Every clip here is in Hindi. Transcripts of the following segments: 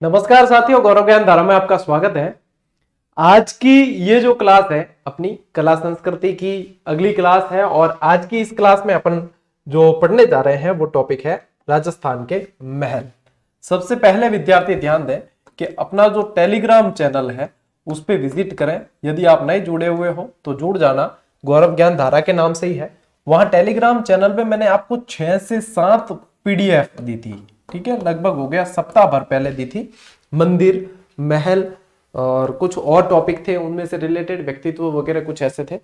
नमस्कार साथियों, गौरव ज्ञान धारा में आपका स्वागत है। आज की ये जो क्लास है अपनी कला संस्कृति की अगली क्लास है और आज की इस क्लास में अपन जो पढ़ने जा रहे हैं वो टॉपिक है राजस्थान के महल। सबसे पहले विद्यार्थी ध्यान दें कि अपना जो टेलीग्राम चैनल है उस पर विजिट करें। यदि आप नए जुड़े हुए हो तो जुड़ जाना, गौरव ज्ञान धारा के नाम से ही है। वहां टेलीग्राम चैनल पे मैंने आपको 6 से 7 पीडीएफ दी थी, ठीक है, लगभग हो गया सप्ताह भर पहले दी थी। मंदिर, महल और कुछ और टॉपिक थे, उनमें से रिलेटेड व्यक्तित्व वगैरह कुछ ऐसे थे।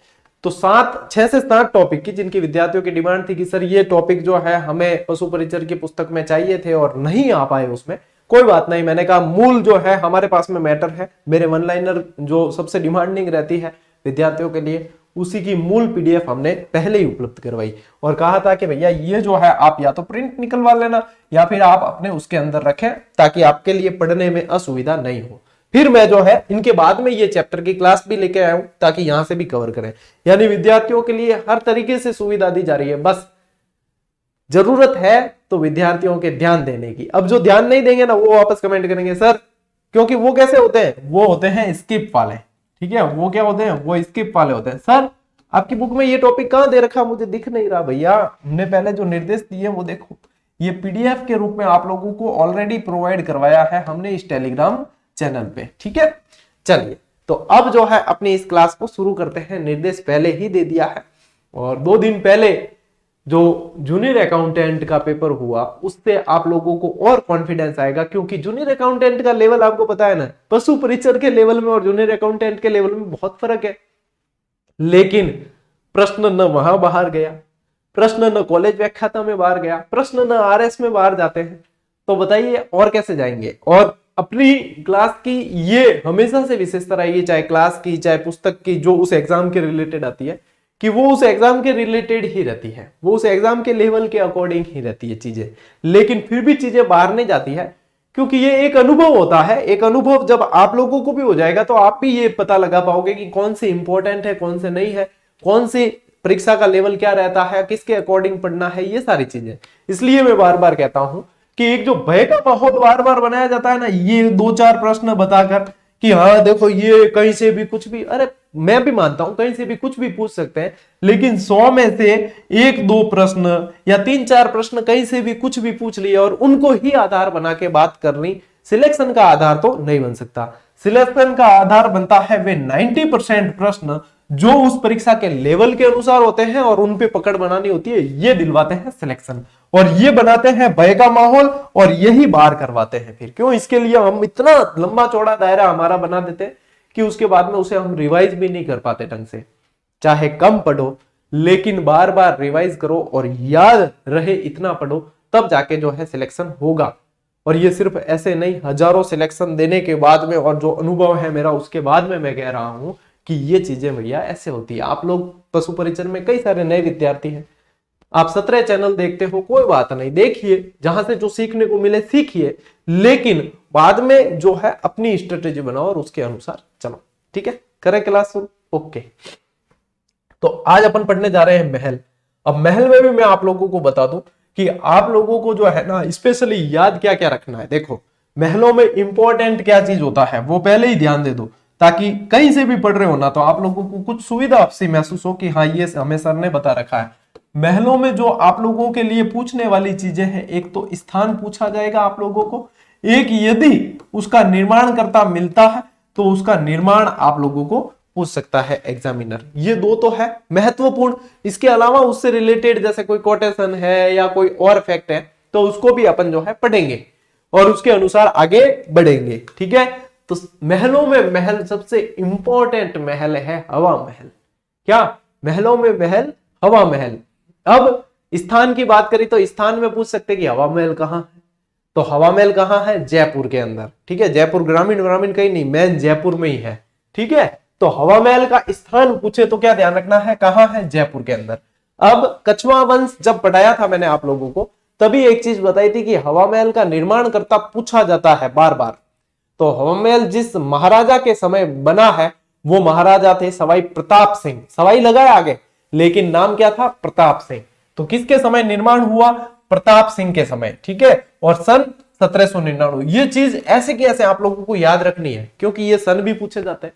तो 6 से 7 टॉपिक की जिनकी विद्यार्थियों की डिमांड थी कि सर ये टॉपिक जो है हमें पशु परिचर की पुस्तक में चाहिए थे और नहीं आ पाए उसमें। कोई बात नहीं, मैंने कहा मूल जो है हमारे पास में मैटर है। मेरे वन लाइनर जो सबसे डिमांडिंग रहती है विद्यार्थियों के लिए, उसी की मूल पीडीएफ हमने पहले ही उपलब्ध करवाई और कहा था कि भैया ये जो है आप या तो प्रिंट निकलवा लेना या फिर आप अपने उसके अंदर रखें ताकि आपके लिए पढ़ने में असुविधा नहीं हो। फिर मैं जो है इनके बाद में ये चैप्टर की क्लास भी लेके आया हूं ताकि यहां से भी कवर करें। यानी विद्यार्थियों के लिए हर तरीके से सुविधा दी जा रही है, बस जरूरत है तो विद्यार्थियों के ध्यान देने की। अब जो ध्यान नहीं देंगे ना वो वापस कमेंट करेंगे सर, क्योंकि वो कैसे होते हैं, वो होते हैं स्किप वाले, ठीक है। वो क्या होते हैं, वो स्किप वाले होते हैं। सर आपकी बुक में ये टॉपिक कहां दे रखा, मुझे दिख नहीं रहा। भैया हमने पहले जो निर्देश दिए वो देखो, ये पीडीएफ के रूप में आप लोगों को ऑलरेडी प्रोवाइड करवाया है हमने इस टेलीग्राम चैनल पे, ठीक है। चलिए तो अब जो है अपनी इस क्लास को शुरू करते हैं। निर्देश पहले ही दे दिया है और 2 दिन पहले जो जूनियर अकाउंटेंट का पेपर हुआ उससे आप लोगों को और कॉन्फिडेंस आएगा, क्योंकि जूनियर अकाउंटेंट का लेवल आपको पता है ना, पशु परिचर के लेवल में और जूनियर अकाउंटेंट के लेवल में बहुत फर्क है। लेकिन प्रश्न न वहां बाहर गया, प्रश्न न कॉलेज व्याख्याता में बाहर गया, प्रश्न न आरएस में बाहर जाते हैं, तो बताइए और कैसे जाएंगे। और अपनी क्लास की ये हमेशा से विशेषता रही है, चाहे क्लास की चाहे पुस्तक की, जो उस एग्जाम के रिलेटेड आती है कि वो उस एग्जाम के रिलेटेड ही रहती है, वो उस एग्जाम के लेवल के अकॉर्डिंग ही रहती है चीजें। लेकिन फिर भी चीजें बाहर नहीं जाती है क्योंकि ये एक अनुभव होता है। एक अनुभव जब आप लोगों को भी हो जाएगा तो आप भी ये पता लगा पाओगे कि कौन से इंपॉर्टेंट है, कौन से नहीं है, कौन सी परीक्षा का लेवल क्या रहता है, किसके अकॉर्डिंग पढ़ना है, ये सारी चीजें। इसलिए मैं बार बार कहता हूं कि एक जो भय का माहौल बार बार बनाया जाता है ना, ये 2-4 प्रश्न बताकर कि हाँ देखो ये कहीं से भी कुछ भी, अरे मैं भी मानता हूं कहीं से भी कुछ भी पूछ सकते हैं, लेकिन 100 में से 1-2 प्रश्न या 3-4 प्रश्न कहीं से भी कुछ भी पूछ लिए और उनको ही आधार बना के बात करनी सिलेक्शन का आधार तो नहीं बन सकता। सिलेक्शन का आधार बनता है वे 90% प्रश्न जो उस परीक्षा के लेवल के अनुसार होते हैं और उन पे पकड़ बनानी होती है, ये दिलवाते हैं सिलेक्शन और ये बनाते हैं भय का माहौल और यही बाहर करवाते हैं। फिर क्यों, इसके लिए हम इतना लंबा चौड़ा दायरा हमारा बना देते हैं कि उसके बाद में उसे हम रिवाइज भी नहीं कर पाते ढंग से। चाहे कम पढ़ो लेकिन बार बार रिवाइज करो और याद रहे इतना पढ़ो, तब जाके जो है सिलेक्शन होगा। और ये सिर्फ ऐसे नहीं, हजारों सिलेक्शन देने के बाद में और जो अनुभव है मेरा उसके बाद में मैं कह रहा हूं कि ये चीजें भैया ऐसे होती है। आप लोग पशु परिचर में कई सारे नए विद्यार्थी हैं, आप 17 चैनल देखते हो, कोई बात नहीं, देखिए जहां से जो सीखने को मिले सीखिए, लेकिन बाद में जो है अपनी स्ट्रेटेजी बनाओ और उसके अनुसार चलो, ठीक है। करें क्लास शुरू, ओके। तो आज अपन पढ़ने जा रहे हैं महल। अब महल में भी मैं आप लोगों को बता दूं कि आप लोगों को जो है ना स्पेशली याद क्या क्या रखना है। देखो महलों में इंपॉर्टेंट क्या चीज होता है वो पहले ही ध्यान दे दो, ताकि कहीं से भी पढ़ रहे हो ना तो आप लोगों को कुछ सुविधा आपसे महसूस हो कि हाँ ये हमें सर ने बता रखा है। महलों में जो आप लोगों के लिए पूछने वाली चीजें हैं, एक तो स्थान पूछा जाएगा आप लोगों को, एक यदि उसका निर्माणकर्ता मिलता है तो उसका निर्माण आप लोगों को पूछ सकता है एग्जामिनर। ये 2 तो है महत्वपूर्ण। इसके अलावा उससे रिलेटेड जैसे कोई कोटेशन है या कोई और फैक्ट है तो उसको भी अपन जो है पढ़ेंगे और उसके अनुसार आगे बढ़ेंगे, ठीक है। तो महलों में महल सबसे इंपॉर्टेंट महल है हवा महल। क्या महलों में महल, हवा महल। अब स्थान की बात करी तो स्थान में पूछ सकते कि हवा महल कहां है, तो हवा महल कहां है, जयपुर के अंदर, ठीक है। जयपुर ग्रामीण ग्रामीण कहीं नहीं, मेन जयपुर में ही है, ठीक है। तो हवा महल का स्थान पूछे तो क्या ध्यान रखना है, कहां है, जयपुर के अंदर। अब कछवा वंश जब पढ़ाया था मैंने आप लोगों को, तभी एक चीज बताई थी कि हवा महल का निर्माण करता पूछा जाता है बार बार। तो हवा महल जिस महाराजा के समय बना है वो महाराजा थे सवाई प्रताप सिंह। सवाई लगाया आगे लेकिन नाम क्या था, प्रताप सिंह। तो किसके समय निर्माण हुआ, प्रताप सिंह के समय, ठीक है। और सन 1799। ये चीज ऐसे की ऐसे आप लोगों को याद रखनी है, क्योंकि ये सन भी पूछे जाते हैं,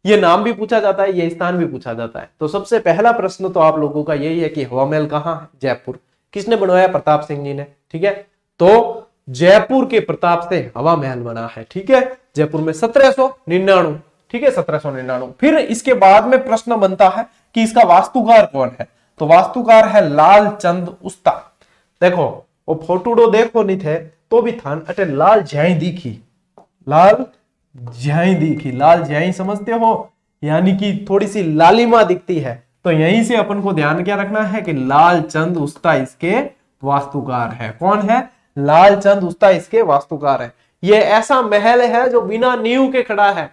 ये नाम भी पूछा जाता है, ये स्थान भी पूछा जाता है। तो सबसे पहला प्रश्न तो आप लोगों का यही है कि हवा महल कहाँ है? जयपुर। किसने बनवाया? प्रताप सिंह जी ने। ठीक है, तो जयपुर के प्रताप से हवा महल बना है। ठीक है, जयपुर में 1799। ठीक है, 1799। फिर इसके बाद में प्रश्न बनता है कि इसका वास्तुकार कौन है? तो वास्तुकार है लाल चंद उस्ता। देखो वो फोटोडो देखो नहीं थे तो भी थान अटे लाल ज्याई दिखी, लाल ज्याई दिखी। लाल ज्याई समझते हो, यानी कि थोड़ी सी लालिमा दिखती है। तो यहीं से अपन को ध्यान क्या रखना है कि लाल चंद उस्ता इसके वास्तुकार है। कौन है? लाल चंद उस्ता इसके वास्तुकार है। ये ऐसा महल है जो बिना नींव के खड़ा है,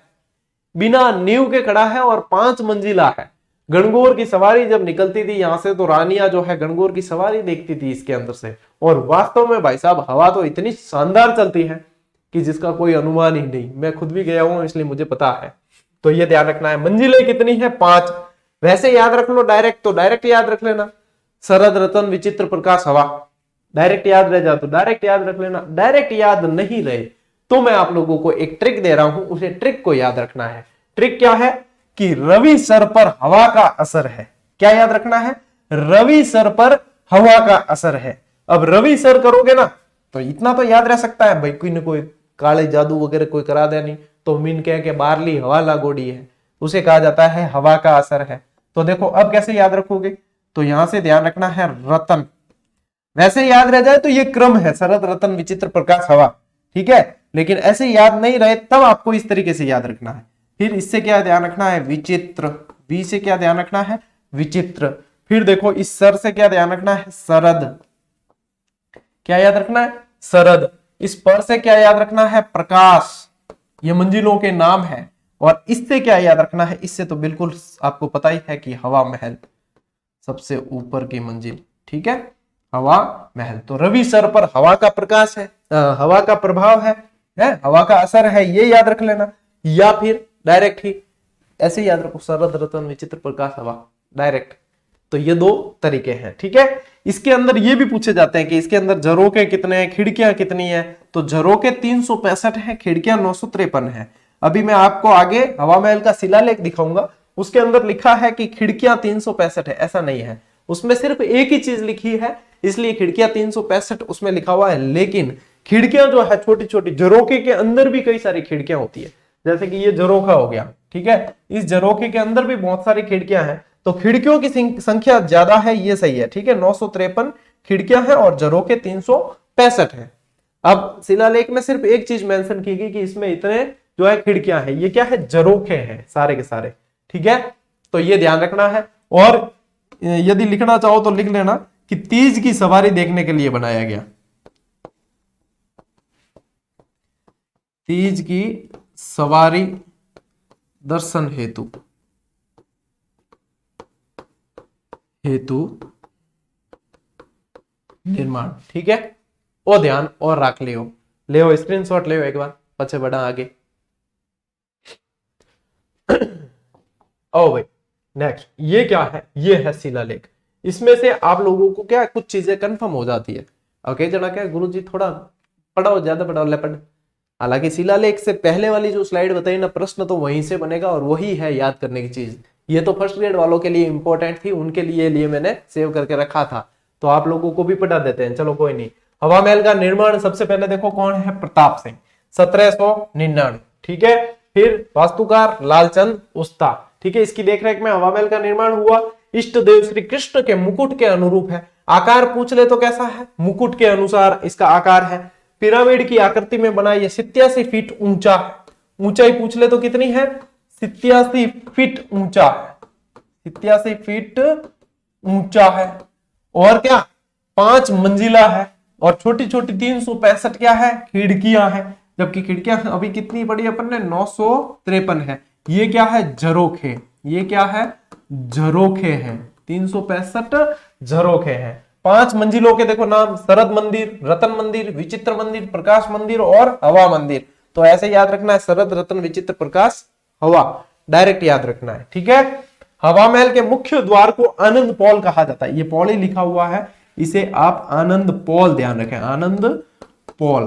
बिना नींव के खड़ा है और 5 मंजिला है। गणगौर की सवारी जब निकलती थी यहां से तो रानियां जो है गणगौर की सवारी देखती थी इसके अंदर से। और वास्तव में भाई साहब हवा तो इतनी शानदार चलती है कि जिसका कोई अनुमान ही नहीं। मैं खुद भी गया हूं इसलिए मुझे पता है। तो ये ध्यान रखना है। मंजिलें कितनी है? 5। वैसे याद रख लो डायरेक्ट, तो डायरेक्ट याद रख लेना, शरद रतन विचित्र प्रकाश हवा। डायरेक्ट याद रह जाए तो डायरेक्ट याद रख लेना। डायरेक्ट याद नहीं रहे तो मैं आप लोगों को एक ट्रिक दे रहा हूं, उसे ट्रिक को याद रखना है। ट्रिक क्या है कि रवि सर पर हवा का असर है। क्या याद रखना है? रवि सर पर हवा का असर है। अब रवि सर करोगे ना तो इतना तो याद रह सकता है भाई, कोई न कोई काले जादू वगैरह कोई करा दे नहीं तो मीन कह के बारली हवा लागोड़ी है, उसे कहा जाता है हवा का असर है। तो देखो अब कैसे याद रखोगे, तो यहां से ध्यान रखना है रतन। वैसे याद रह जाए तो ये क्रम है, शरद रतन विचित्र प्रकाश हवा। ठीक है, लेकिन ऐसे याद नहीं रहे तब आपको इस तरीके से याद रखना है। फिर इससे क्या ध्यान रखना है? विचित्र। वी से क्या ध्यान रखना है? विचित्र। फिर देखो इस सर से क्या ध्यान रखना है? शरद। क्या याद रखना है? शरद। इस पर से क्या याद रखना है? प्रकाश। ये मंजिलों के नाम है। और इससे क्या याद रखना है? इससे तो बिल्कुल आपको पता ही है कि हवा महल, सबसे ऊपर की मंजिल। ठीक है, हवा महल। तो रवि सर पर हवा का प्रकाश है, हवा का प्रभाव है, हवा का असर है, ये याद रख लेना। या फिर डायरेक्ट ही ऐसे याद रखो, शरद रतन विचित्र प्रकाश हवा, डायरेक्ट। तो ये 2 तरीके हैं। ठीक है, इसके अंदर ये भी पूछे जाते हैं कि इसके अंदर झरोके कितने हैं, खिड़कियां कितनी है। तो झरोके 365 है, खिड़कियां 953 है। अभी मैं आपको आगे हवा महल का शिलालेख दिखाऊंगा, उसके अंदर लिखा है कि खिड़कियां 365 है। ऐसा नहीं है, उसमें सिर्फ एक ही चीज लिखी है, इसलिए खिड़कियां 365 उसमें लिखा हुआ है। लेकिन खिड़कियां जो है छोटी छोटी, झरोके के अंदर भी कई सारी खिड़कियां होती है। जैसे कि ये झरोखा हो गया, ठीक है, इस झरोखे के अंदर भी बहुत सारी खिड़कियां हैं। तो खिड़कियों की संख्या ज्यादा है, ये सही है। ठीक है, 953 खिड़कियां हैं और झरोखे 365 है। अब शिलालेख में सिर्फ एक चीज मेंशन की गई कि इसमें इतने जो है खिड़कियां हैं, ये क्या है? झरोखे हैं सारे के सारे। ठीक है, तो ये ध्यान रखना है। और यदि लिखना चाहो तो लिख लेना कि तीज की सवारी देखने के लिए बनाया गया, तीज की सवारी दर्शन हेतु निर्माण। ठीक है, वो ध्यान और रख लियो स्क्रीनशॉट लियो एक बार, पछे बढ़ा आगे। ओ भाई नेक्स्ट, ये क्या है? ये है शिलालेख। इसमें से आप लोगों को क्या कुछ चीजें कंफर्म हो जाती है। ओके जना क्या गुरुजी थोड़ा पढ़ाओ, ज्यादा पढ़ाओ, ले पढ़। हालांकि शिलालेख से पहले वाली जो स्लाइड बताई ना, प्रश्न तो वहीं से बनेगा और वही है याद करने की चीज। ये तो फर्स्ट ग्रेड वालों के लिए इंपॉर्टेंट थी, उनके लिए मैंने सेव करके रखा था, तो आप लोगों को भी पढ़ा देते हैं। चलो कोई नहीं। हवा महल का निर्माण सबसे पहले देखो कौन है? प्रताप सिंह, 1799। ठीक है, फिर वास्तुकार लालचंद उस्ता। ठीक है, इसकी देखरेख में हवा महल का निर्माण हुआ। इष्ट देव श्री कृष्ण के मुकुट के अनुरूप है। आकार पूछ ले तो कैसा है? मुकुट के अनुसार इसका आकार है। पिरामिड की आकृति में बना, ये 87 फीट ऊंचा है। ऊंचाई पूछ ले तो कितनी है? 87 फीट ऊंचा है, 87 फीट ऊंचा है। और क्या? 5 मंजिला है और छोटी छोटी 365 क्या है? खिड़कियां हैं। जबकि खिड़कियां अभी कितनी पड़ी अपन ने? 953 है। ये क्या है? झरोखे। ये क्या है? झरोखे हैं, 365 झरोखे हैं। 5 मंजिलों के देखो नाम, शरद मंदिर, रतन मंदिर, विचित्र मंदिर, प्रकाश मंदिर और हवा मंदिर। तो ऐसे याद रखना है, शरद रतन विचित्र प्रकाश हवा, डायरेक्ट याद रखना है। ठीक है, हवा महल के मुख्य द्वार को आनंद पॉल कहा जाता है। ये पॉल ही लिखा हुआ है, इसे आप आनंद पॉल ध्यान रखें, आनंद पॉल।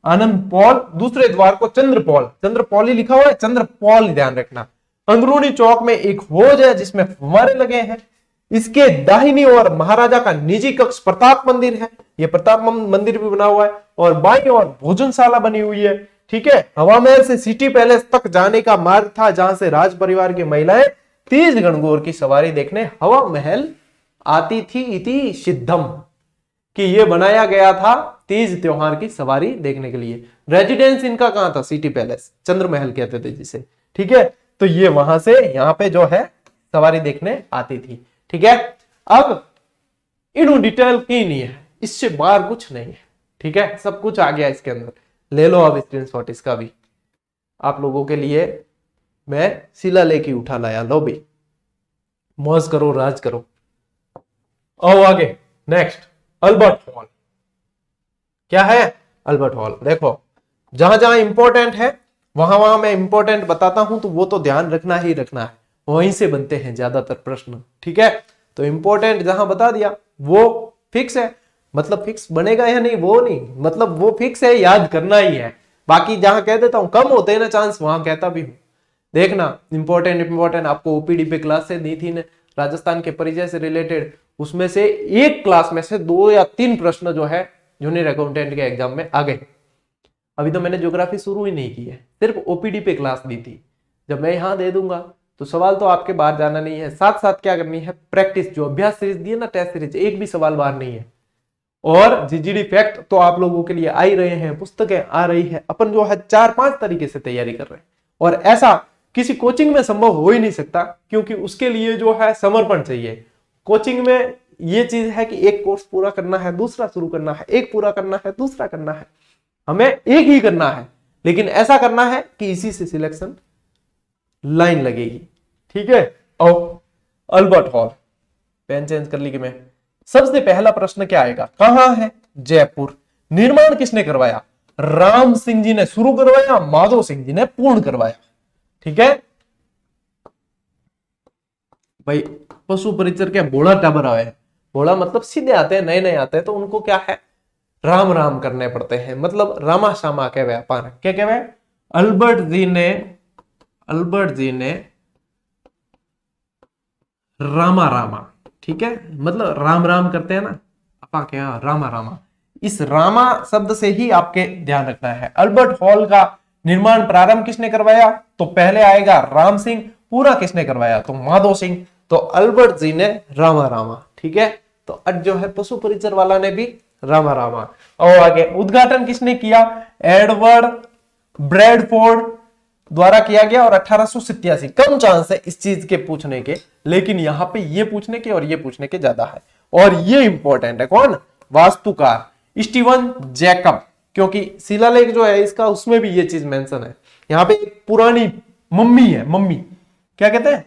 आनंद पॉल, दूसरे द्वार को चंद्रपॉल, चंद्रपॉल ही लिखा हुआ है, चंद्रपॉल ध्यान रखना। अंदरूनी चौक में एक हौज है जिसमें फव्वारे लगे हैं। इसके दाहिनी ओर महाराजा का निजी कक्ष प्रताप मंदिर है, ये प्रताप मंदिर भी बना हुआ है, और बाईं ओर भोजनशाला बनी हुई है। ठीक है, हवा महल से सिटी पैलेस तक जाने का मार्ग था, जहां से राज परिवार की महिलाएं तीज गणगौर की सवारी देखने हवा महल आती थी। इति सिद्धम, कि ये बनाया गया था तीज त्योहार की सवारी देखने के लिए। रेजिडेंस इनका कहां था? सिटी पैलेस, चंद्र महल कहते थे जिसे। ठीक है, तो ये वहां से यहां पे जो है सवारी देखने आती थी। ठीक है, अब इनु डिटेल की नहीं है, इससे बाहर कुछ नहीं है। ठीक है, सब कुछ आ गया इसके अंदर। ले लो अब स्क्रीनशॉट इसका भी, आप लोगों के लिए मैं शिलालेख ही उठा लाया। लो भी, मौज करो, राज करो। आओ आगे, नेक्स्ट अल्बर्ट हॉल। क्या है? Albert hall. देखो, जहां जहां इंपॉर्टेंट है वहां वहां मैं इंपॉर्टेंट बताता हूं, तो वो तो ध्यान रखना ही रखना है, वहीं से बनते हैं ज्यादातर प्रश्न। ठीक है, तो इंपॉर्टेंट जहां बता दिया वो फिक्स है, मतलब फिक्स बनेगा या नहीं वो नहीं, मतलब वो फिक्स है, याद करना ही है। बाकी जहां कह देता हूं कम होते हैं ना चांस, वहां कहता भी हूं। देखना, इंपॉर्टेंट आपको ओपीडी पे क्लास से दी थी ना, राजस्थान के परिचय से रिलेटेड, उसमें से एक क्लास में से 2 या 3 प्रश्न जो है जूनियर अकाउंटेंट के एग्जाम में आ गए। अभी तो मैंने ज्योग्राफी शुरू ही नहीं की है, सिर्फ ओपीडी पे क्लास दी थी। जब मैं यहां दे दूंगा तो सवाल तो आपके बाहर जाना नहीं है, साथ साथ क्या करनी है? प्रैक्टिस। जो अभ्यास सीरीज दी है ना, टेस्ट सीरीज, एक भी सवाल बाहर नहीं है। और जीजीडी फैक्ट तो आप लोगों के लिए आ ही रहे हैं, पुस्तकें आ रही है, अपन जो है 4-5 तरीके से तैयारी कर रहे हैं। और ऐसा किसी कोचिंग में संभव हो ही नहीं सकता, क्योंकि उसके लिए जो है समर्पण चाहिए। कोचिंग में ये चीज है कि एक कोर्स पूरा करना है, दूसरा शुरू करना है, एक पूरा करना है, दूसरा करना है, हमें एक ही करना है, लेकिन ऐसा करना है कि इसी से सिलेक्शन लाइन लगेगी। ठीक है, और अल्बर्ट हॉल, पेन चेंज कर ली कि मैं। सबसे पहला प्रश्न क्या आएगा? कहां है? जयपुर। निर्माण किसने करवाया? राम सिंह जी ने शुरू करवाया, माधव सिंह जी ने पूर्ण करवाया। ठीक है भाई, पशु परिचर के भोला टाबर आए हैं। भोला मतलब सीधे आते हैं, नए नए आते हैं, तो उनको क्या है? राम राम करने पड़ते हैं, मतलब रामा शामा के व्यापार। क्या कहवे? अल्बर्ट जी ने रामा रामा, ठीक है, मतलब राम राम करते हैं ना अपा, क्या रामा रामा, इस रामा शब्द से ही आपके ध्यान रखना है। अल्बर्ट हॉल का निर्माण प्रारंभ किसने करवाया? तो पहले आएगा राम सिंह। पूरा किसने करवाया? तो माधव सिंह। तो अल्बर्ट जी ने रामा रामा। ठीक है, तो आज जो है पशु परिचर वाला ने भी रामा रामा। और आगे, उद्घाटन किसने किया? एडवर्ड ब्रैडफोर्ड द्वारा किया गया, और 1887। कम चांस है इस चीज के पूछने के, लेकिन यहां पे ये पूछने के और ये पूछने के ज्यादा है। और ये इंपॉर्टेंट है। कौन? वास्तुकार स्टीवन जैकब, क्योंकि शिलालेख जो है इसका, उसमें भी ये चीज मेंशन है। यहां पे एक पुरानी मम्मी है, मम्मी क्या कहते हैं?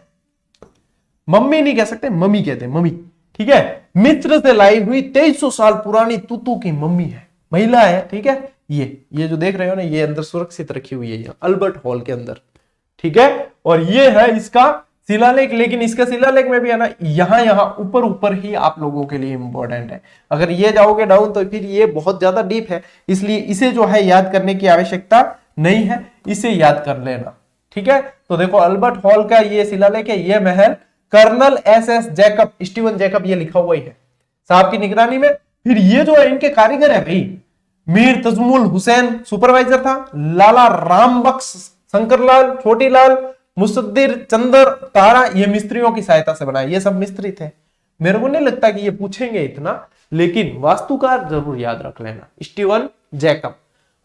मम्मी नहीं कह सकते, मम्मी कहते हैं, मम्मी। ठीक है, मिस्र से लाई हुई 2300 साल पुरानी तूतू की मम्मी है, महिला है। ठीक है, ये जो देख रहे हो ना, ये अंदर सुरक्षित रखी हुई है यहाँ अल्बर्ट हॉल के अंदर। ठीक है, और ये है इसका शिलालेख। लेकिन इसका शिलालेख में भी है ना, यहां ऊपर ऊपर ही आप लोगों के लिए इंपॉर्टेंट है। अगर ये जाओगे डाउन तो फिर ये बहुत ज्यादा डीप है, इसलिए इसे जो है याद करने की आवश्यकता नहीं है, इसे याद कर लेना। ठीक है, तो देखो अल्बर्ट हॉल का ये शिलालेख है, ये महल colonel SS Jacob, Steven Jacob, ये लिखा हुआ ही है साहब की निगरानी में। फिर ये जो है इनके कारीगर है भाई, मीर तजमुल हुसैन सुपरवाइजर था, लाला राम बख्श, शंकरलाल, छोटीलाल, मुसद्दिर, चंदर, तारा, ये मिस्त्रियों की सहायता से बनाए। ये सब मिस्त्री थे। मेरे को नहीं लगता कि ये पूछेंगे इतना, लेकिन वास्तुकार जरूर याद रख लेना, स्टीवन जैकब।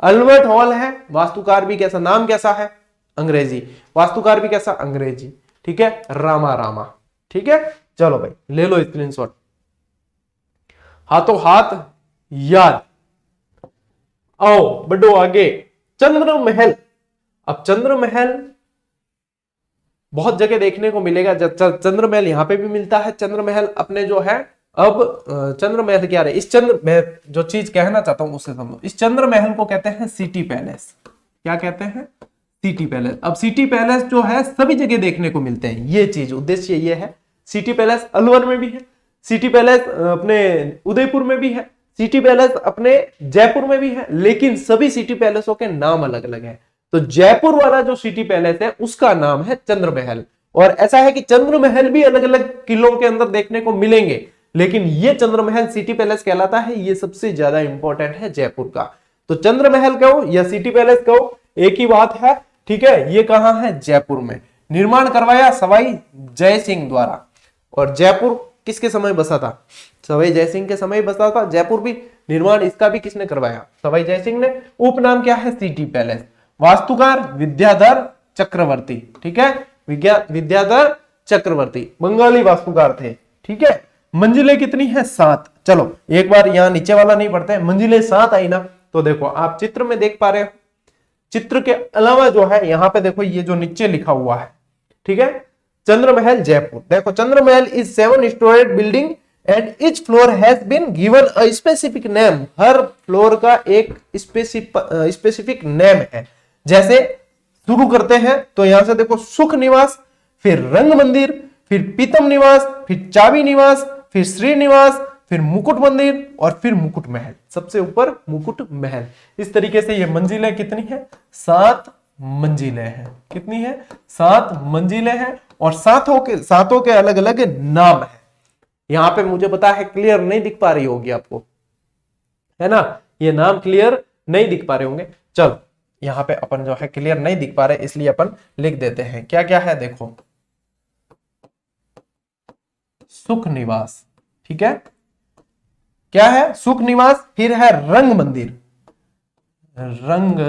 अल्बर्ट हॉल है, वास्तुकार भी कैसा, नाम कैसा है? अंग्रेजी। वास्तुकार भी कैसा? अंग्रेजी। ठीक है, रामा रामा। ठीक है, चलो भाई ले लो स्क्रीनशॉट, हाथों हाथ याद। आओ बढ़ो आगे, चंद्र महल। अब चंद्र महल बहुत जगह देखने को मिलेगा। चंद्र महल यहाँ पे भी मिलता है। चंद्र महल अपने जो है, अब चंद्र महल क्या रहे, इस चंद्र, मैं जो चीज कहना चाहता हूं उससे समझो। इस चंद्र महल को कहते हैं सिटी पैलेस। क्या कहते हैं? City palace. अब सिटी पैलेस जो है सभी जगह देखने को मिलते हैं, ये चीज उद्देश्य ये है। सिटी पैलेस अलवर में भी है, सिटी पैलेस अपने उदयपुर में भी है, सिटी पैलेस अपने जयपुर में भी है, लेकिन सभी सिटी पैलेसों के नाम अलग अलग है। तो जयपुर वाला जो सिटी पैलेस है उसका नाम है चंद्र महल। और ऐसा है कि चंद्र महल भी अलग अलग किलों के अंदर देखने को मिलेंगे, लेकिन ये चंद्र महल सिटी पैलेस कहलाता है, ये सबसे ज्यादा इंपॉर्टेंट है जयपुर का। तो चंद्र महल कहो या सिटी पैलेस कहो एक ही बात है, ठीक है। ये कहां है? जयपुर में। निर्माण करवाया सवाई जय सिंह द्वारा। और जयपुर किसके समय बसा था? सवाई जय सिंह के समय बसा था जयपुर भी। निर्माण इसका भी किसने करवाया? सवाई जय सिंह ने। उपनाम क्या है? City palace. वास्तुकार विद्याधर चक्रवर्ती, ठीक है, विद्याधर चक्रवर्ती बंगाली वास्तुकार थे, ठीक है। मंजिलें कितनी है? 7। चलो एक बार यहां नीचे वाला नहीं पढ़ते, मंजिलें 7 आई ना। तो देखो आप चित्र में देख पा रहे हो, चित्र के अलावा जो है यहां पे देखो ये जो नीचे लिखा हुआ है, ठीक है, चंद्र महल जयपुर। देखो Chandra Mahal is 7 storeyed building and each floor has been given a specific name. हर फ्लोर का एक स्पेसिफिक नेम है। जैसे शुरू करते हैं तो यहां से देखो सुख निवास, फिर रंग मंदिर, फिर पीतम निवास, फिर चाबी निवास, फिर श्रीनिवास, फिर मुकुट मंदिर और फिर मुकुट महल। सबसे ऊपर मुकुट महल। इस तरीके से ये मंजिलें कितनी है? 7 मंजिलें हैं। कितनी है? 7 मंजिलें हैं और सातों के अलग अलग नाम है। यहां पे मुझे पता है क्लियर नहीं दिख पा रही होगी आपको, है ना, ये नाम क्लियर नहीं दिख पा रहे होंगे। चलो यहां पे अपन जो है क्लियर नहीं दिख पा रहे, इसलिए अपन लिख देते हैं। क्या क्या है देखो, सुख निवास, ठीक है, क्या है? सुख निवास। फिर है रंग मंदिर, रंग,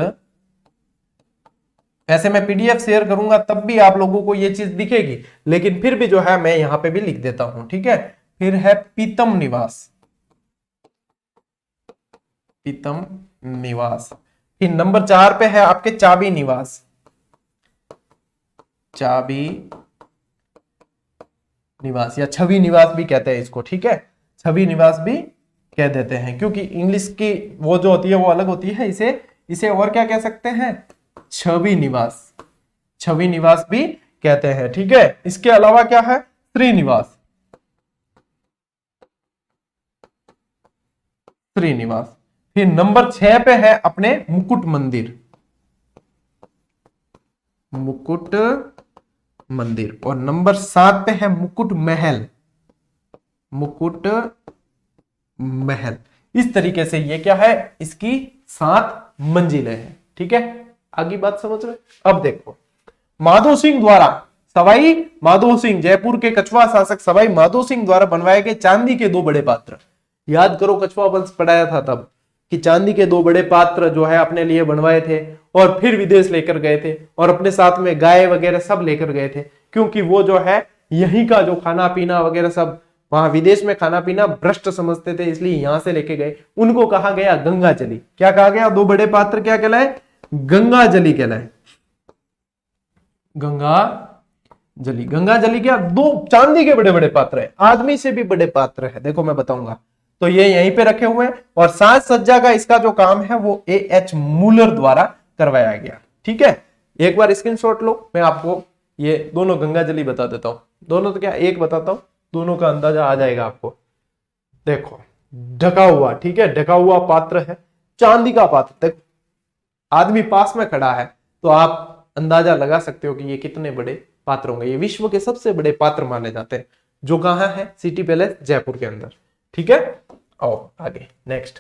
ऐसे मैं पीडीएफ शेयर करूंगा तब भी आप लोगों को ये चीज दिखेगी, लेकिन फिर भी जो है मैं यहां पे भी लिख देता हूं, ठीक है। फिर है पीतम निवास, पीतम निवास। फिर नंबर 4 पे है आपके चाबी निवास, चाबी निवास या छवि निवास भी कहते हैं इसको, ठीक है, छवि निवास भी कह देते हैं, क्योंकि इंग्लिश की वो जो होती है वो अलग होती है। इसे और क्या कह सकते हैं? छवि निवास, छवि निवास भी कहते हैं, ठीक है। इसके अलावा क्या है? श्रीनिवास, श्रीनिवास। फिर नंबर 6 पे है अपने मुकुट मंदिर, मुकुट मंदिर। और नंबर 7 पे है मुकुट महल, मुकुट महल। इस तरीके से ये क्या है? इसकी 7 मंजिलें हैं, ठीक है। आगे बात समझ रहे? अब देखो माधो सिंह द्वारा, सवाई माधो सिंह, जयपुर के कछुआ शासक सवाई माधो सिंह द्वारा बनवाए गए चांदी के 2 बड़े पात्र। याद करो कछुआ वंश पढ़ाया था तब कि चांदी के 2 बड़े पात्र जो है अपने लिए बनवाए थे और फिर विदेश लेकर गए थे और अपने साथ में गाय वगैरह सब लेकर गए थे, क्योंकि वो जो है यहीं का जो खाना पीना वगैरह सब, वहां विदेश में खाना पीना भ्रष्ट समझते थे, इसलिए यहां से लेके गए। उनको कहा गया गंगा जली। क्या कहा गया? 2 बड़े पात्र क्या कहलाए? गंगा जली कहलाए, गंगा जली। गंगा जली क्या? 2 चांदी के बड़े बड़े पात्र है, आदमी से भी बड़े पात्र है, देखो मैं बताऊंगा। तो ये यहीं पे रखे हुए हैं और साज सज्जा का इसका जो काम है वो A.H. मूलर द्वारा करवाया गया, ठीक है। एक बार स्क्रीनशॉट लो, मैं आपको ये दोनों गंगा जली बता देता हूं। दोनों तो क्या, एक बताता हूं, दोनों का अंदाजा आ जाएगा आपको। देखो ढका हुआ, ठीक है, ढका हुआ पात्र है, चांदी का पात्र। देखो आदमी पास में खड़ा है तो आप अंदाजा लगा सकते हो कि ये कितने बड़े पात्र होंगे। ये विश्व के सबसे बड़े पात्र माने जाते हैं, जो कहां है? सिटी पैलेस जयपुर के अंदर, ठीक है। और आगे नेक्स्ट,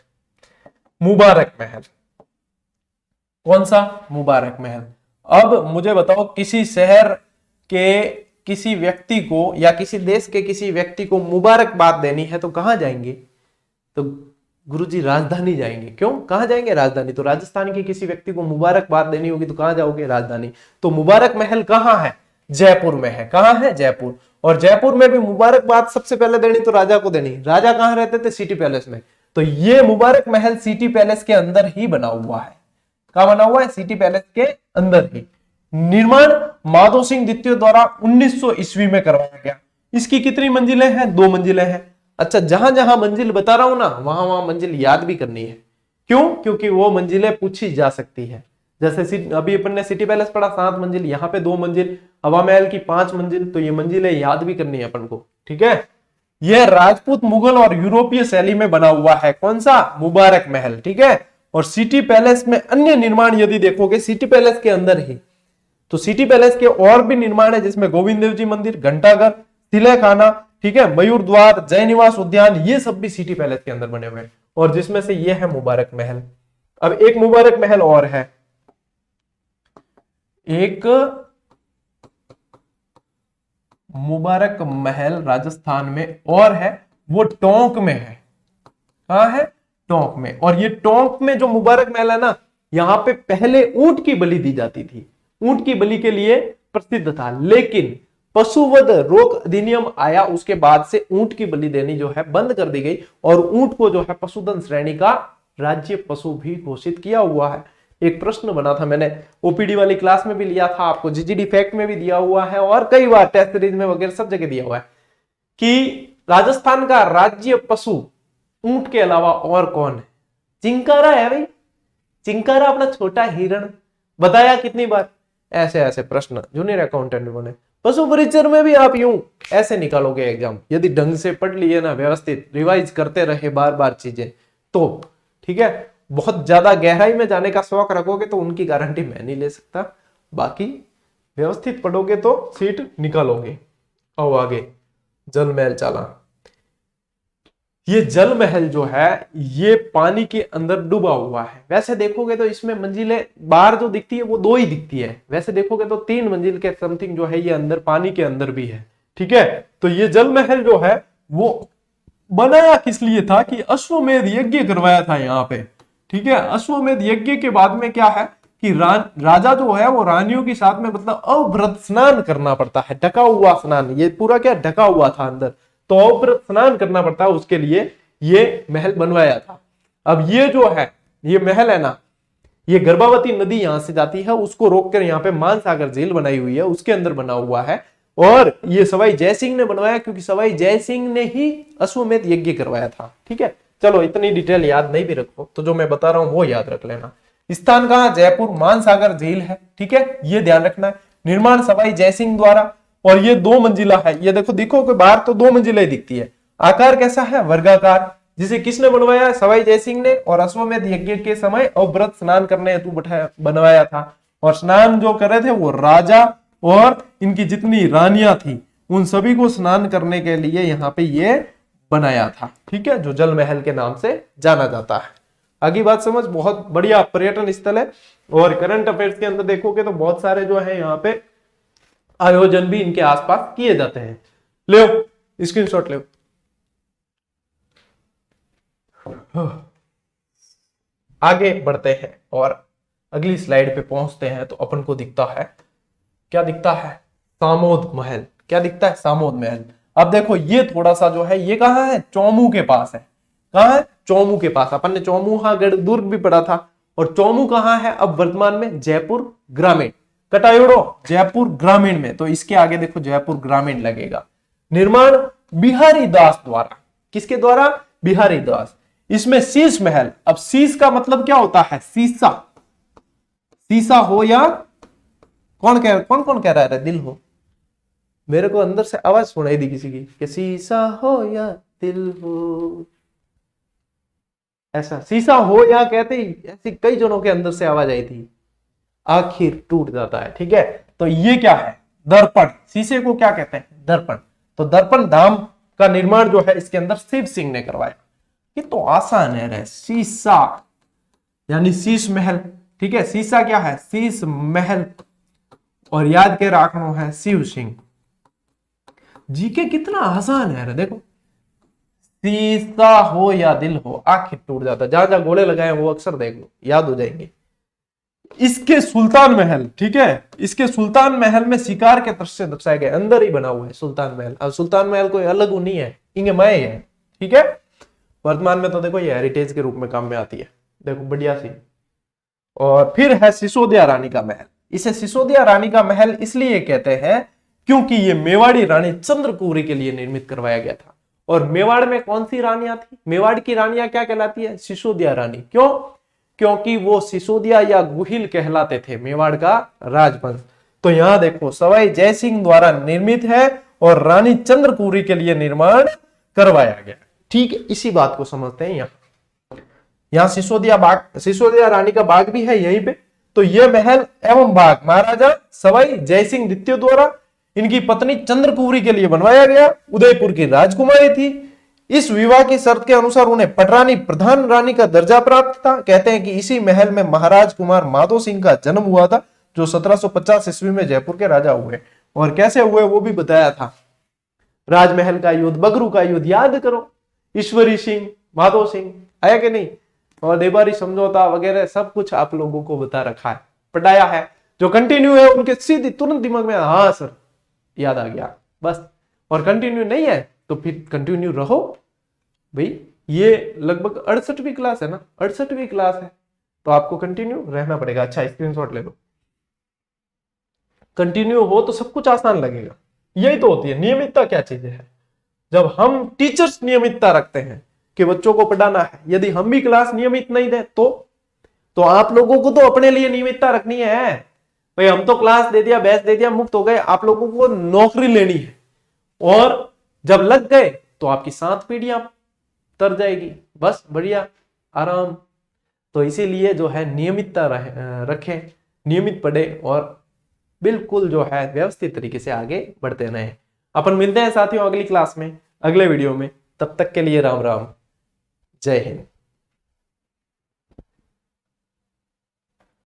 मुबारक महल। कौन सा? मुबारक महल। अब मुझे बताओ, किसी शहर के किसी व्यक्ति को या किसी देश के किसी व्यक्ति को मुबारकबाद देनी है तो कहां जाएंगे? तो गुरुजी राजधानी जाएंगे। क्यों? कहां जाएंगे? राजधानी। तो राजस्थान के किसी व्यक्ति को मुबारकबाद देनी होगी तो कहां जाओगे? राजधानी। तो मुबारक महल कहां है? जयपुर में है। कहां है? जयपुर। और जयपुर में भी मुबारकबाद सबसे पहले देनी तो राजा को देनी। राजा कहां रहते थे? सिटी पैलेस में। तो ये मुबारक महल सिटी पैलेस के अंदर ही बना हुआ है। कहां बना हुआ है? सिटी पैलेस के अंदर ही। निर्माण माधो सिंह द्वितीय द्वारा 1900 ईस्वी में करवाया गया। इसकी कितनी मंजिलें हैं? 2 मंजिलें हैं। अच्छा, जहां जहां मंजिल बता रहा हूं ना, वहां वहां मंजिल याद भी करनी है। क्यों? क्योंकि वो मंजिलें पूछी जा सकती है। जैसे अभी अपन ने सिटी पैलेस पढ़ा 7 मंजिल, यहाँ पे 2 मंजिल, हवा महल की 5 मंजिल, तो ये मंजिलें याद भी करनी है अपन को, ठीक है। यह राजपूत, मुगल और यूरोपीय शैली में बना हुआ है। कौन सा? मुबारक महल। ठीक है। और सिटी पैलेस में अन्य निर्माण यदि देखोगे सिटी पैलेस के अंदर ही, तो सिटी पैलेस के और भी निर्माण है, जिसमें गोविंद देव जी मंदिर, घंटाघर, तिलखाना, ठीक है, मयूर द्वार, जय निवास उद्यान, ये सब भी सिटी पैलेस के अंदर बने हुए हैं। और जिसमें से ये है मुबारक महल। अब एक मुबारक महल और है, एक मुबारक महल राजस्थान में और है, वो टोंक में है। कहां है? टोंक में। और ये टोंक में जो मुबारक महल है ना, यहां पे पहले ऊंट की बलि दी जाती थी, ऊंट की बलि के लिए प्रसिद्ध था। लेकिन पशुवध रोक अधिनियम आया, उसके बाद से ऊंट की बलि देनी जो है बंद कर दी गई, और ऊंट को जो है पशुधन श्रेणी का राज्य पशु भी घोषित किया हुआ है। एक प्रश्न बना था, मैंने ओपीडी वाली क्लास में भी लिया था, आपको जीजीडी फैक्ट में भी दिया हुआ है, और कई बार टेस्ट सीरीज में वगैरह सब जगह दिया हुआ है कि राजस्थान का राज्य पशु ऊंट के अलावा और कौन है? चिंकारा है भाई, चिंकारा अपना छोटा हिरण। बताया कितनी बार? ऐसे ऐसे प्रश्न जूनियर अकाउंटेंट बने। पशु परिचर में भी आप यूं ऐसे निकालोगे एग्जाम, यदि ढंग से पढ़ लिए ना, व्यवस्थित रिवाइज करते रहे बार बार चीजें, तो ठीक है। बहुत ज्यादा गहराई में जाने का शौक रखोगे तो उनकी गारंटी मैं नहीं ले सकता, बाकी व्यवस्थित पढ़ोगे तो सीट निकालोगे। और आगे जल महल चाला। ये जल महल जो है ये पानी के अंदर डूबा हुआ है। वैसे देखोगे तो इसमें मंजिलें बाहर जो दिखती है वो 2 ही दिखती है, वैसे देखोगे तो 3 मंजिल के समथिंग जो है ये अंदर पानी के अंदर भी है। ठीक है। तो ये जल महल जो है वो बनाया किस लिए था कि अश्वमेध यज्ञ करवाया था यहाँ पे। ठीक है। अश्वमेध यज्ञ के बाद में क्या है कि राजा जो है वो रानियों के साथ में मतलब अव्रत स्नान करना पड़ता है, ढका हुआ स्नान। ये पूरा क्या ढका हुआ था अंदर, तो अव्रत स्नान करना पड़ता है, उसके लिए ये महल बनवाया था। अब ये जो है ये महल है ना, ये गर्भावती नदी यहां से जाती है, उसको रोककर यहाँ पे मानसागर झील बनाई हुई है, उसके अंदर बना हुआ है। और ये सवाई जयसिंह ने बनवाया, क्योंकि सवाई जयसिंह ने ही अश्वमेध यज्ञ करवाया था। ठीक है। चलो इतनी डिटेल याद नहीं भी रखो, तो जो मैं बता रहा हूं वो याद रख लेना। स्थान कहां? जयपुर, मानसागर झील है। ठीक है, ये ध्यान रखना है। निर्माण सवाई जयसिंह द्वारा, और ये 2 मंजिला है। ये देखो कि बाहर तो 2 मंजिला ही दिखती है। आकार कैसा है? वर्गाकार। जिसे किसने बनवाया? सवाई जयसिंह ने। और अश्वमेध यज्ञ के समय अव्रत स्नान करने हेतु बनवाया था। और स्नान जो कर रहे थे वो राजा और इनकी जितनी रानियां थी, उन सभी को स्नान करने के लिए यहाँ पे ये बनाया था। ठीक है, जो जल महल के नाम से जाना जाता है। आगे बात समझ। बहुत बढ़िया पर्यटन स्थल है। और करंट अफेयर्स के अंदर देखोगे तो बहुत सारे जो है यहाँ पे आयोजन भी इनके आसपास किए जाते हैं। ले स्क्रीनशॉट ले। आगे बढ़ते हैं और अगली स्लाइड पे पहुंचते हैं, तो अपन को दिखता है, क्या दिखता है? सामोद महल। क्या दिखता है? सामोद महल। अब देखो ये थोड़ा सा जो है ये कहां है? चौमू के पास है। कहां है? चौमू के पास। अपन ने चौमुहागढ़ दुर्ग भी पढ़ा था। और चौमू कहां है अब वर्तमान में? जयपुर ग्रामीण। कटायोड़ो जयपुर ग्रामीण में, तो इसके आगे देखो जयपुर ग्रामीण लगेगा। निर्माण बिहारी दास द्वारा। किसके द्वारा? बिहारी दास। इसमें शीश महल। अब शीश का मतलब क्या होता है? शीशा। शीशा हो या कौन कह रहा है? दिल हो। मेरे को अंदर से आवाज सुनाई दी किसी की कि शीशा हो या दिल हो। ऐसा शीशा हो या कहते ही ऐसी कई जनों के अंदर से आवाज आई थी। आखिर टूट जाता है। ठीक है। तो ये क्या है? दर्पण। शीशे को क्या कहते हैं? दर्पण। तो दर्पण धाम का निर्माण जो है इसके अंदर शिव सिंह ने करवाया। ये तो आसान है रे। शीशा यानी शीश महल। ठीक है। शीशा क्या है? शीश महल। और याद के रखना है शिव सिंह। जीके कितना आसान है रे। देखो शीशा हो या दिल हो, आखिर टूट जाता। जहां जहां गोले लगाए वो अक्सर देख लो, याद हो जाएंगे। इसके सुल्तान महल। ठीक है। इसके सुल्तान महल में शिकार के दृश्य दर्शाए गए। अंदर ही बना हुआ है सुल्तान महल। अब सुल्तान महल कोई अलग नहीं है, इंगे माए है। ठीक है। वर्तमान में तो देखो ये हेरिटेज के रूप में काम में आती है। देखो बढ़िया सी। और फिर है सिसोदिया रानी का महल। इसे सिसोदिया रानी का महल इसलिए कहते हैं क्योंकि ये मेवाड़ी रानी चंद्रकुरी के लिए निर्मित करवाया गया था। और मेवाड़ में कौन सी रानियां थी? मेवाड़ की रानियां क्या कहलाती है? सिसोदिया रानी। क्यों? क्योंकि वो सिसोदिया या गुहिल कहलाते थे, मेवाड़ का राजवंश। तो यहां देखो सवाई जयसिंह द्वारा निर्मित है और रानी चंद्रकुरी के लिए निर्माण करवाया गया। ठीक है, इसी बात को समझते हैं। यहाँ सिसोदिया रानी का बाग भी है यहीं पे। तो यह महल एवं बाग महाराजा सवाई जयसिंह द्वितीय द्वारा इनकी पत्नी चंद्रकुवरी के लिए बनवाया गया। उदयपुर की राजकुमारी थी। इस विवाह की शर्त के अनुसार उन्हें पटरानी प्रधान रानी का दर्जा प्राप्त था। कहते हैं कि इसी महल में महाराज कुमार माधो सिंह का जन्म हुआ था, जो 1750 ईस्वी में जयपुर के राजा हुए। और कैसे हुए वो भी बताया था। राजमहल का युद्ध, बगरू का युद्ध याद करो, ईश्वरी सिंह, माधो सिंह, आया कि नहीं। और देबारी समझौता वगैरह सब कुछ आप लोगों को बता रखा है, पढ़ाया है। जो कंटिन्यू है उनके सीधी तुरंत दिमाग में हाँ सर याद आ गया बस। और कंटिन्यू नहीं है तो फिर कंटिन्यू रहो भाई। ये लगभग 68वीं क्लास है ना, 68वीं क्लास है, तो आपको कंटिन्यू रहना पड़ेगा। अच्छा, स्क्रीनशॉट ले लो। कंटिन्यू हो तो सब कुछ आसान लगेगा। यही तो होती है नियमितता। क्या चीज है? जब हम टीचर्स नियमितता रखते हैं कि बच्चों को पढ़ाना है, यदि हम भी क्लास नियमित नहीं दें तो आप लोगों को तो अपने लिए नियमितता रखनी है भाई। हम तो क्लास दे दिया, बैच दे दिया, मुक्त हो गए। आप लोगों को नौकरी लेनी है, और जब लग गए तो आपकी 7 पीढ़ियां तर जाएगी। बस बढ़िया आराम। तो इसीलिए जो है नियमितता रखें, नियमित पढ़े और बिल्कुल जो है व्यवस्थित तरीके से आगे बढ़ते रहें। अपन मिलते हैं साथियों अगली क्लास में, अगले वीडियो में। तब तक के लिए राम राम, जय हिंद।